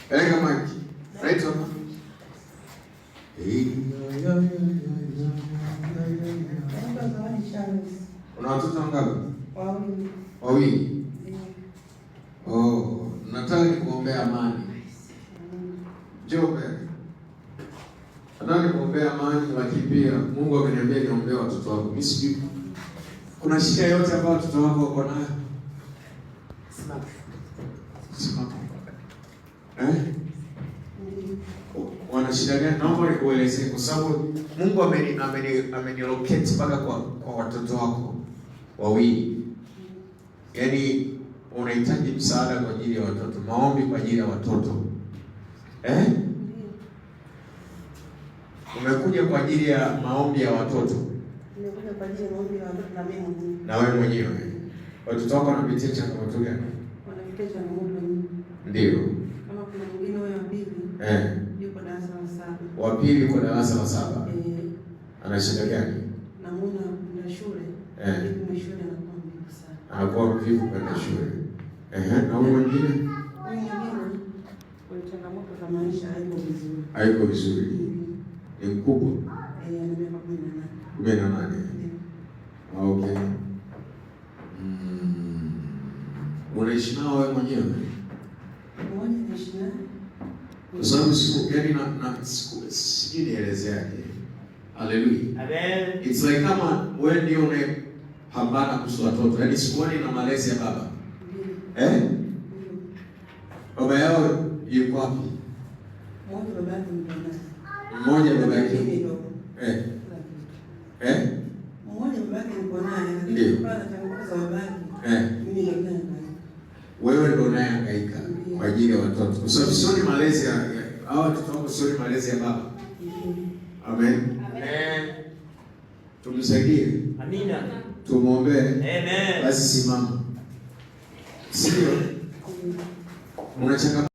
Peleka maji. Right on. Una watoto wangapi? Wawili. Oh, nataka nikuombea amani. Jobe. Nataka nikuombea amani, lakini pia Mungu ameniambia niombee watoto wako. Mimi sijui kuna shida yote ambayo watoto wako wako nayo. Simama. Wana shida gani? Naomba nikuelezee kwa sababu Mungu amenilocate mpaka kwa watoto wako wawili. Yaani unahitaji msaada kwa ajili ya watoto, maombi kwa ajili ya watoto. Umekuja kwa ajili ya maombi ya watoto. Nimekuja kwa ajili ya maombi ya watoto na mimi mwenyewe. Na wewe mwenyewe. Watoto wako wanapitia changamoto gani? Wanapitia changamoto nyingi. Ndio. Kama kuna mwingine wa pili. Yuko darasa la 7. Wa pili yuko darasa la 7. Ana shida gani? Na muda wa shule. Yuko shule anakuwa mvivu sana. Anakuwa mvivu kwenda shule. Na huyo mwingine? Huyo mwingine kwa changamoto za maisha haiko vizuri. Haiko vizuri. Ni mkubwa. Ana miaka 18. Okay. Unaishi nao wewe mwenyewe? Mmoja anaishi naye. Kwa sababu siku gani na siku sijui nielezeaje. Hallelujah. Amen. It's like kama wewe ndio unapambana kuhusu watoto. Yaani sikuoni na malezi ya baba. Baba yao yuko wapi? Mmoja baba yake mmoja baba yake. Mmoja baba yake yuko naye. Ndio. Baba anatanguliza baba yake. Mimi ndio wewe ndio unayehangaika kwa ajili ya watoto. Kwa sababu sio malezi ya hao watoto wako, sio malezi ya baba. Amen. Amen. Tumsaidie. Amina. Tumuombe. Amen. Basi simama. Sio. Unachanga